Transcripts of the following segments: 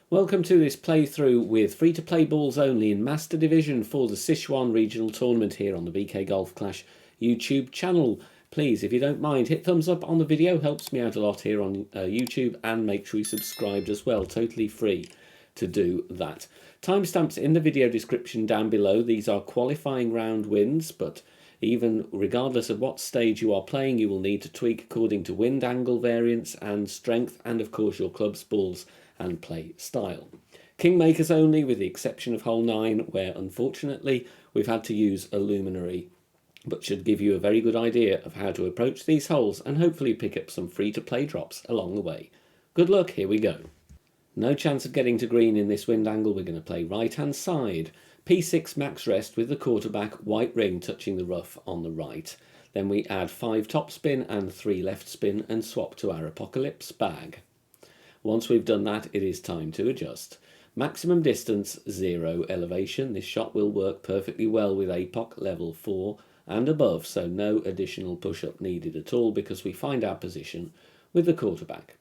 Welcome to this playthrough with free-to-play balls only in Master Division for the Sichuan Regional Tournament here on the VK Golf Clash YouTube channel. Please, if you don't mind, hit thumbs up on the video, helps me out a lot here on YouTube, and make sure you subscribed as well, totally free to do that. Timestamps in the video description down below. These are qualifying round wins, but even regardless of what stage you are playing, you will need to tweak according to wind angle variance and strength, and of course your club's balls and play style. Kingmakers only, with the exception of hole 9, where unfortunately we've had to use a luminary, but should give you a very good idea of how to approach these holes and hopefully pick up some free-to-play drops along the way. Good luck, here we go. No chance of getting to green in this wind angle. We're going to play right-hand side. P6 max rest with the quarterback, white ring touching the rough on the right. Then we add 5 top spin and 3 left spin and swap to our Apocalypse bag. Once we've done that, it is time to adjust. Maximum distance, 0 elevation. This shot will work perfectly well with APOC level 4 and above, so no additional push-up needed at all because we find our position with the quarterback.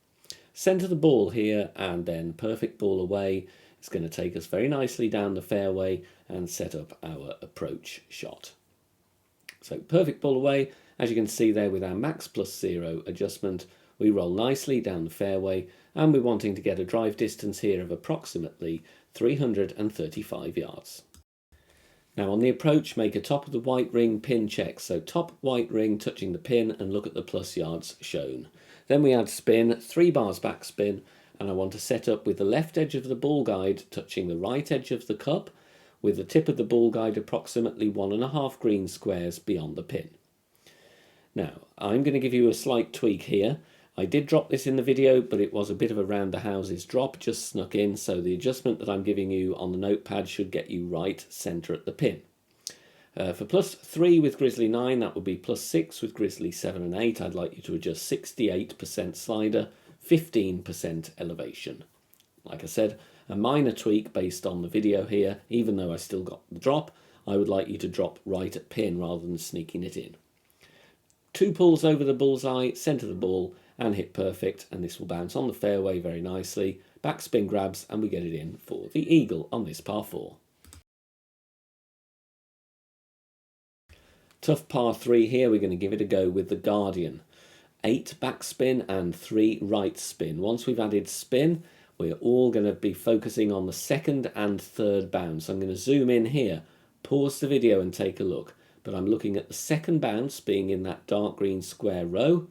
Centre the ball here and then perfect ball away. It's going to take us very nicely down the fairway and set up our approach shot. So perfect ball away, as you can see there with our max plus 0 adjustment, we roll nicely down the fairway, and we're wanting to get a drive distance here of approximately 335 yards. Now on the approach, make a top of the white ring pin check, so top white ring touching the pin and look at the plus yards shown. Then we add spin, 3 bars back spin, and I want to set up with the left edge of the ball guide touching the right edge of the cup, with the tip of the ball guide approximately 1.5 green squares beyond the pin. Now, I'm going to give you a slight tweak here. I did drop this in the video, but it was a bit of a round the houses drop, just snuck in, so the adjustment that I'm giving you on the notepad should get you right centre at the pin. For plus 3 with Grizzly 9, that would be plus 6 with Grizzly 7 and 8. I'd like you to adjust 68% slider, 15% elevation. Like I said, a minor tweak based on the video here. Even though I still got the drop, I would like you to drop right at pin rather than sneaking it in. 2 pulls over the bullseye, centre the ball, and hit perfect, and this will bounce on the fairway very nicely. Backspin grabs, and we get it in for the eagle on this par 4. Tough par 3 here. We're going to give it a go with the Guardian. 8 backspin and 3 right spin. Once we've added spin, we're all going to be focusing on the second and third bounce. I'm going to zoom in here, pause the video and take a look. But I'm looking at the second bounce being in that dark green square row.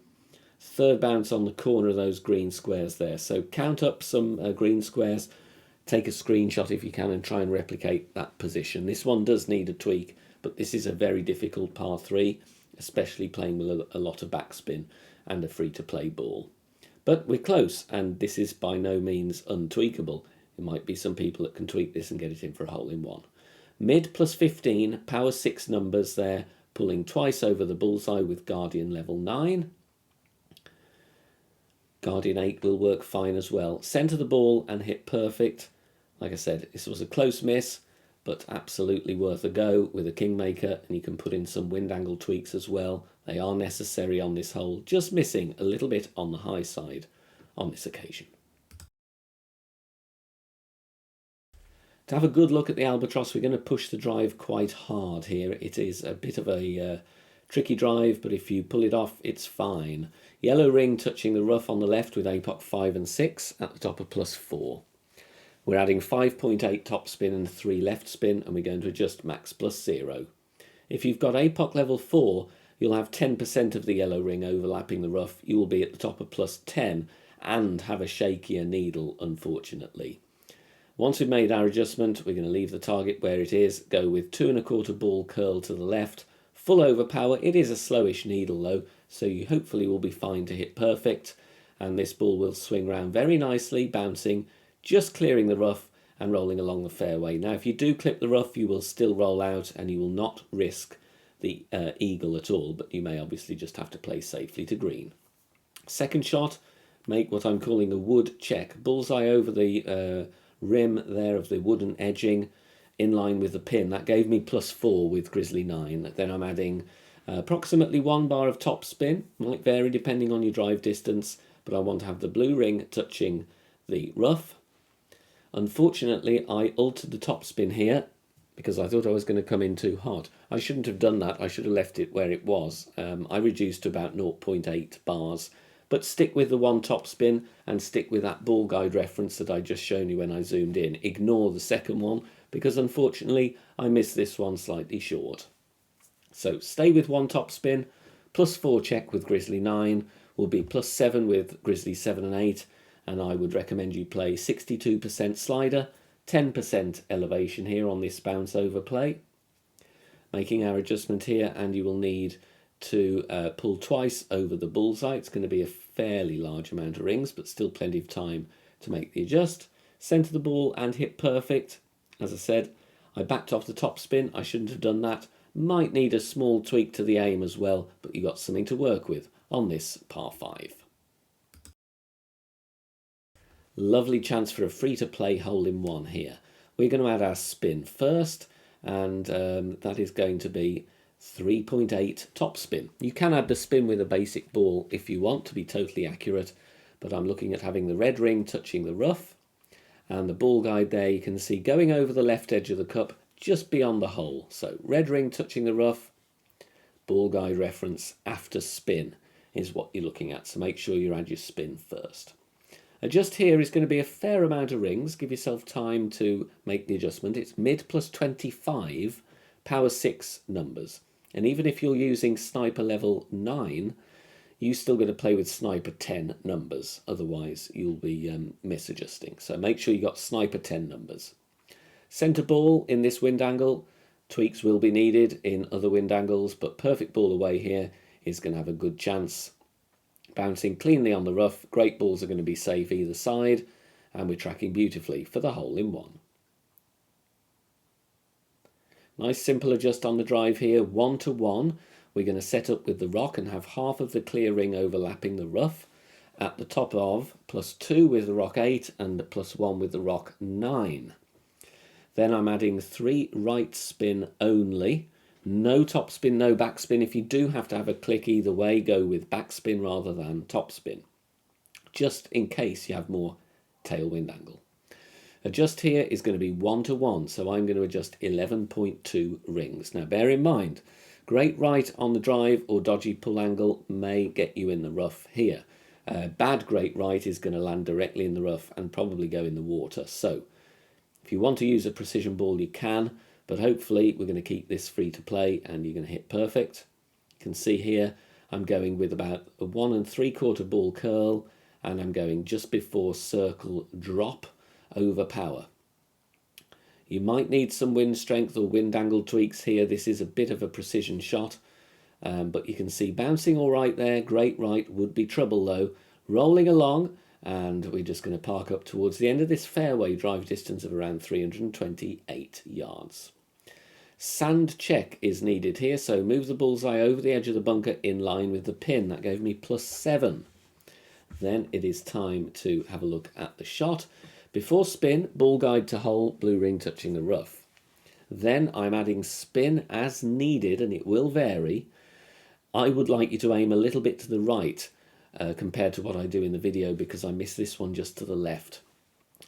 Third bounce on the corner of those green squares there. So count up some green squares, take a screenshot if you can and try and replicate that position. This one does need a tweak, but this is a very difficult par 3, especially playing with a lot of backspin and a free-to-play ball. But we're close, and this is by no means untweakable. There might be some people that can tweak this and get it in for a hole-in-one. Mid plus 15, power 6 numbers there, pulling twice over the bullseye with Guardian level 9. Guardian 8 will work fine as well. Centre the ball and hit perfect. Like I said, this was a close miss, but absolutely worth a go with a Kingmaker, and you can put in some wind angle tweaks as well. They are necessary on this hole, just missing a little bit on the high side on this occasion. To have a good look at the Albatross, we're going to push the drive quite hard here. It is a bit of a tricky drive, but if you pull it off, it's fine. Yellow ring touching the rough on the left with APOC 5 and 6 at the top of plus 4. We're adding 5.8 top spin and 3 left spin, and we're going to adjust max plus 0. If you've got APOC level 4, you'll have 10% of the yellow ring overlapping the rough. You will be at the top of plus 10 and have a shakier needle, unfortunately. Once we've made our adjustment, we're going to leave the target where it is, go with 2 1/4 ball curl to the left, full overpower. It is a slowish needle though, so you hopefully will be fine to hit perfect, and this ball will swing round very nicely, bouncing, just clearing the rough and rolling along the fairway. Now if you do clip the rough, you will still roll out and you will not risk the eagle at all, but you may obviously just have to play safely to green. Second shot, make what I'm calling a wood check. Bullseye over the rim there of the wooden edging in line with the pin. That gave me plus 4 with Grizzly 9. Then I'm adding approximately 1 bar of top spin. Might vary depending on your drive distance, but I want to have the blue ring touching the rough. Unfortunately, I altered the top spin here because I thought I was going to come in too hot. I shouldn't have done that. I should have left it where it was. I reduced to about 0.8 bars. But stick with the one top spin and stick with that ball guide reference that I just shown you when I zoomed in. Ignore the second one because unfortunately I missed this one slightly short. So stay with one top spin, +4 check with Grizzly 9 will be +7 with Grizzly 7 and 8, and I would recommend you play 62% slider, 10% elevation here on this bounce over play. Making our adjustment here, and you will need to pull twice over the bullseye. It's going to be a fairly large amount of rings, but still plenty of time to make the adjust. Centre the ball and hit perfect. As I said, I backed off the top spin. I shouldn't have done that. Might need a small tweak to the aim as well, but you got something to work with on this par 5. Lovely chance for a free-to-play hole-in-one here. We're going to add our spin first, and that is going to be 3.8 top spin. You can add the spin with a basic ball if you want to be totally accurate, but I'm looking at having the red ring touching the rough, and the ball guide there you can see going over the left edge of the cup just beyond the hole. So red ring touching the rough, ball guide reference after spin is what you're looking at, so make sure you add your spin first. Adjust here is going to be a fair amount of rings. Give yourself time to make the adjustment. It's mid +25, power 6 numbers. And even if you're using sniper level 9, you still got to play with sniper 10 numbers. Otherwise, you'll be misadjusting. So make sure you got sniper 10 numbers. Centre ball in this wind angle. Tweaks will be needed in other wind angles, but perfect ball away here is going to have a good chance. Bouncing cleanly on the rough, great balls are going to be safe either side, and we're tracking beautifully for the hole-in-one. Nice simple adjust on the drive here, 1-to-1. We're going to set up with the rock and have half of the clear ring overlapping the rough at the top of +2 with the rock 8 and +1 with the rock 9. Then I'm adding 3 right spin only. No top spin, no back spin. If you do have to have a click either way, go with back spin rather than top spin, just in case you have more tailwind angle. Adjust here is going to be 1-to-1, so I'm going to adjust 11.2 rings. Now bear in mind, great right on the drive or dodgy pull angle may get you in the rough here. Bad great right is going to land directly in the rough and probably go in the water. So if you want to use a precision ball, you can. But hopefully we're going to keep this free to play and you're going to hit perfect. You can see here I'm going with about a 1 3/4 ball curl, and I'm going just before circle drop over power. You might need some wind strength or wind angle tweaks here. This is a bit of a precision shot, but you can see bouncing all right there. Great right, would be trouble though. Rolling along, and we're just going to park up towards the end of this fairway, drive distance of around 328 yards. Sand check is needed here, so move the bullseye over the edge of the bunker in line with the pin. That gave me +7. Then it is time to have a look at the shot. Before spin, ball guide to hole, blue ring touching the rough. Then I'm adding spin as needed, and it will vary. I would like you to aim a little bit to the right compared to what I do in the video, because I missed this one just to the left.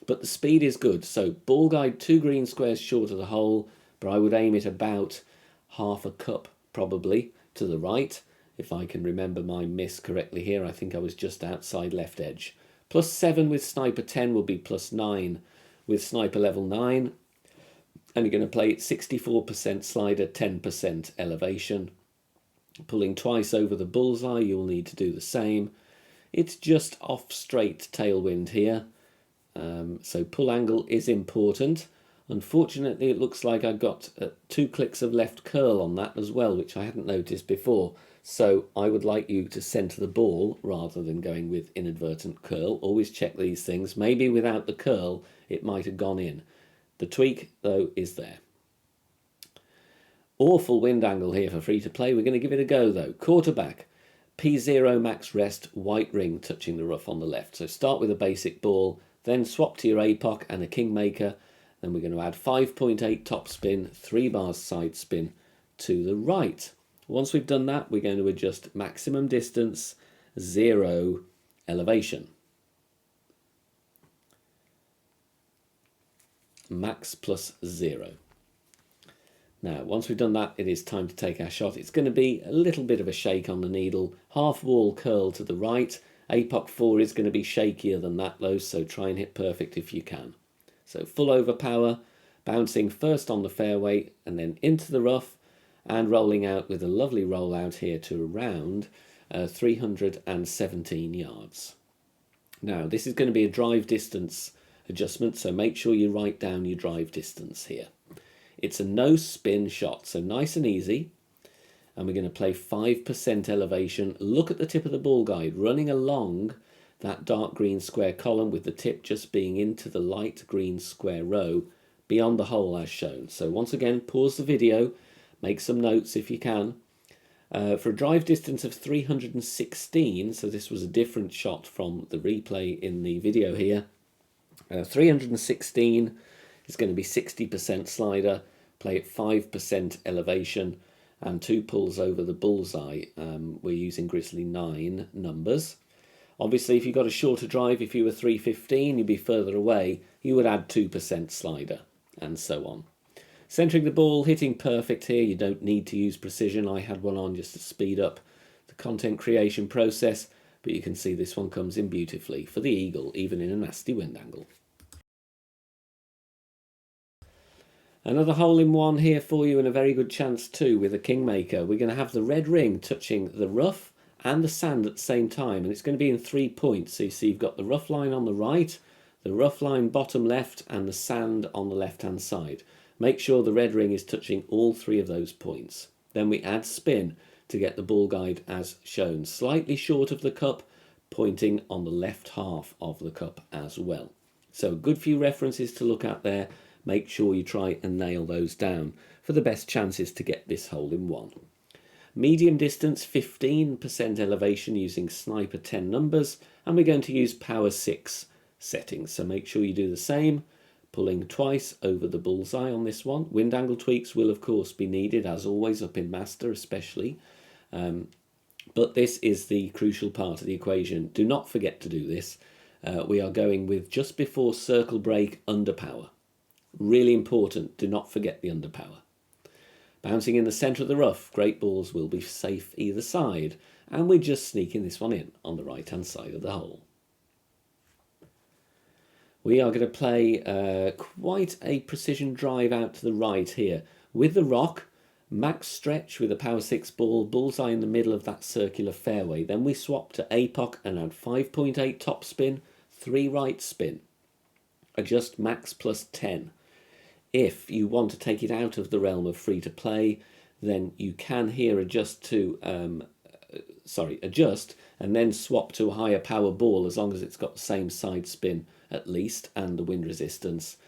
But the speed is good, so ball guide 2 green squares short of the hole, but I would aim it about half a cup probably to the right. If I can remember my miss correctly here, I think I was just outside left edge. +7 with sniper 10 will be +9 with sniper level 9. And you're going to play it 64% slider, 10% elevation. Pulling twice over the bullseye, you'll need to do the same. It's just off straight tailwind here, so pull angle is important. Unfortunately, it looks like I got 2 clicks of left curl on that as well, which I hadn't noticed before. So I would like you to centre the ball rather than going with inadvertent curl. Always check these things. Maybe without the curl, it might have gone in. The tweak, though, is there. Awful wind angle here for free to play. We're going to give it a go, though. Quarterback, P0 max rest, white ring touching the rough on the left. So start with a basic ball, then swap to your APOC and a kingmaker. Then we're going to add 5.8 top spin, 3 bars side spin to the right. Once we've done that, we're going to adjust maximum distance, 0 elevation. max plus 0. Now, once we've done that, it is time to take our shot. It's going to be a little bit of a shake on the needle. Half wall curl to the right. APOC 4 is going to be shakier than that though, so try and hit perfect if you can. So full overpower, bouncing first on the fairway and then into the rough, and rolling out with a lovely rollout here to around 317 yards. Now, this is going to be a drive distance adjustment, so make sure you write down your drive distance here. It's a no spin shot, so nice and easy. And we're going to play 5% elevation. Look at the tip of the ball guide, running along that dark green square column with the tip just being into the light green square row beyond the hole as shown. So once again, pause the video, make some notes if you can. For a drive distance of 316, so this was a different shot from the replay in the video here. 316 is going to be 60% slider, play at 5% elevation, and 2 pulls over the bullseye. We're using Grizzly 9 numbers. Obviously, if you've got a shorter drive, if you were 315, you'd be further away, you would add 2% slider, and so on. Centering the ball, hitting perfect here. You don't need to use precision. I had one on just to speed up the content creation process, but you can see this one comes in beautifully for the eagle, even in a nasty wind angle. Another hole-in-one here for you, and a very good chance too with a Kingmaker. We're going to have the red ring touching the rough and the sand at the same time, and it's going to be in 3 points. So you see you've got the rough line on the right, the rough line bottom left, and the sand on the left-hand side. Make sure the red ring is touching all 3 of those points. Then we add spin to get the ball guide as shown, slightly short of the cup, pointing on the left half of the cup as well. So a good few references to look at there. Make sure you try and nail those down for the best chances to get this hole-in-one. Medium distance, 15% elevation using Sniper 10 numbers, and we're going to use Power 6 settings. So make sure you do the same, pulling twice over the bullseye on this one. Wind angle tweaks will of course be needed, as always up in Master especially. But this is the crucial part of the equation. Do not forget to do this. We are going with just before circle break underpower. Really important, do not forget the underpower. Bouncing in the centre of the rough, great balls will be safe either side, and we're just sneaking this one in on the right hand side of the hole. We are going to play quite a precision drive out to the right here. With the rock, max stretch with a Power 6 ball, bullseye in the middle of that circular fairway. Then we swap to APOC and add 5.8 top spin, 3 right spin. Adjust max plus 10. If you want to take it out of the realm of free to play, then you can here adjust to adjust and then swap to a higher power ball, as long as it's got the same side spin at least and the wind resistance.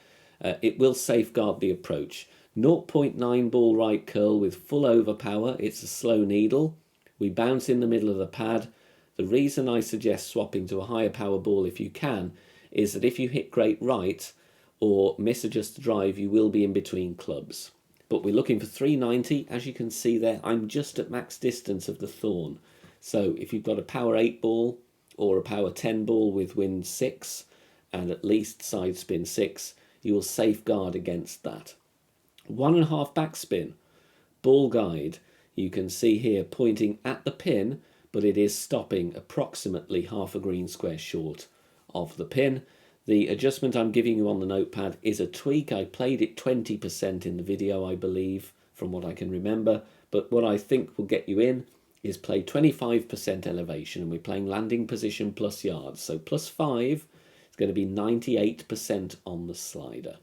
It will safeguard the approach. 0.9 ball right curl with full overpower. It's a slow needle. We bounce in the middle of the pad. The reason I suggest swapping to a higher power ball if you can is that if you hit great right or misadjust the drive, you will be in between clubs. But we're looking for 390. As you can see there, I'm just at max distance of the thorn. So if you've got a Power 8 ball or a Power 10 ball with wind 6 and at least side spin 6, you will safeguard against that. 1.5 backspin, ball guide, you can see here pointing at the pin, but it is stopping approximately half a green square short of the pin. The adjustment I'm giving you on the notepad is a tweak. I played it 20% in the video, I believe, from what I can remember. But what I think will get you in is play 25% elevation, and we're playing landing position plus yards. So plus 5 is going to be 98% on the slider.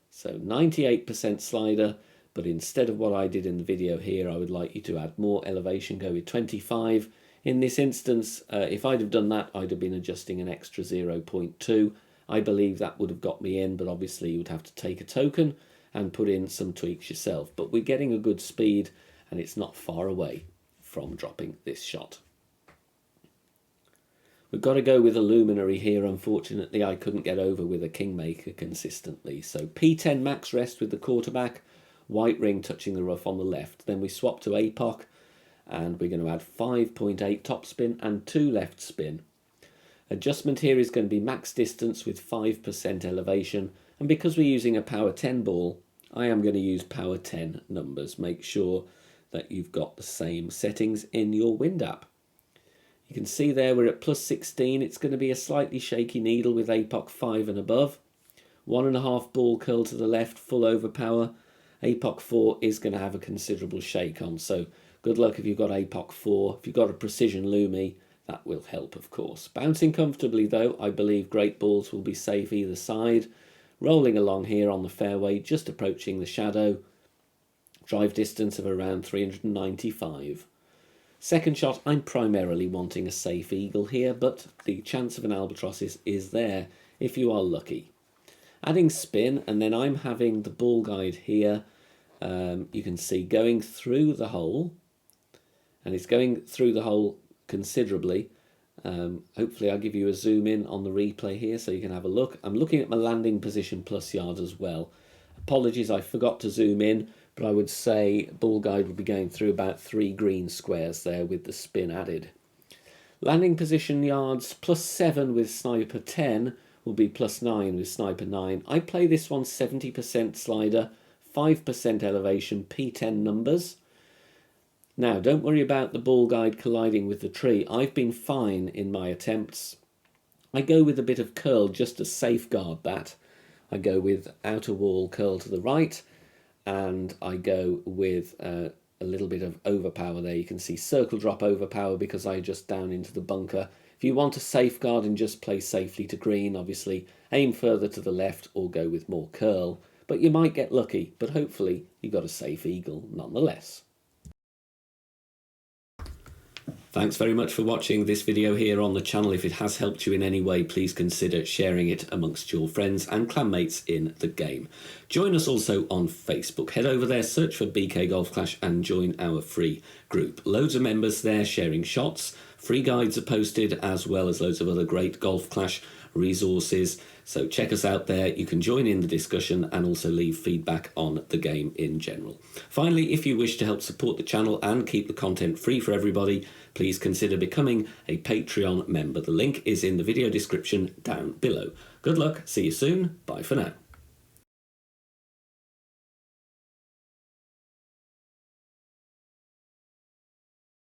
So 98% slider, but instead of what I did in the video here, I would like you to add more elevation, go with 25. In this instance, if I'd have done that, I'd have been adjusting an extra 0.2. I believe that would have got me in, but obviously you would have to take a token and put in some tweaks yourself. But we're getting a good speed, and it's not far away from dropping this shot. We've got to go with a luminary here. Unfortunately, I couldn't get over with a Kingmaker consistently. So P10 max rest with the quarterback, white ring touching the rough on the left. Then we swap to APOC, and we're going to add 5.8 top spin and 2 left spin. Adjustment here is going to be max distance with 5% elevation, And because we're using a power 10 ball, I am going to use power 10 numbers. Make sure that you've got the same settings in your wind app. You can see there we're at plus 16. It's going to be a slightly shaky needle with APOC 5 and above. 1.5 ball curl to the left, full overpower. APOC 4 is going to have a considerable shake on, so good luck if you've got APOC 4. If you've got a precision Lumi, that will help, of course. Bouncing comfortably though, I believe great balls will be safe either side. Rolling along here on the fairway, just approaching the shadow. Drive distance of around 395. Second shot, I'm primarily wanting a safe eagle here, but the chance of an albatross is there if you are lucky. Adding spin, and then I'm having the ball guide here. You can see going through the hole, and it's going through the hole considerably. Hopefully I'll give you a zoom in on the replay here so you can have a look. I'm looking at my landing position plus yard as well. Apologies, I forgot to zoom in, but I would say ball guide would be going through about 3 green squares there with the spin added. Landing position yards plus 7 with sniper 10 will be plus 9 with sniper 9. I play this one 70% slider, 5% elevation, P10 numbers. Now, don't worry about the ball guide colliding with the tree. I've been fine in my attempts. I go with a bit of curl just to safeguard that. I go with outer wall curl to the right, and I go with a little bit of overpower there. You can see circle drop overpower because I adjust down into the bunker. If you want to safeguard and just play safely to green, obviously aim further to the left or go with more curl. But you might get lucky, but hopefully you got a safe eagle nonetheless. Thanks very much for watching this video here on the channel. If it has helped you in any way, please consider sharing it amongst your friends and clanmates in the game. Join us also on Facebook. Head over there, search for BK Golf Clash and join our free group. Loads of members there sharing shots. Free guides are posted, as well as loads of other great Golf Clash resources. So check us out there. You can join in the discussion and also leave feedback on the game in general. Finally, if you wish to help support the channel and keep the content free for everybody, please consider becoming a Patreon member. The link is in the video description down below. Good luck, see you soon, bye for now.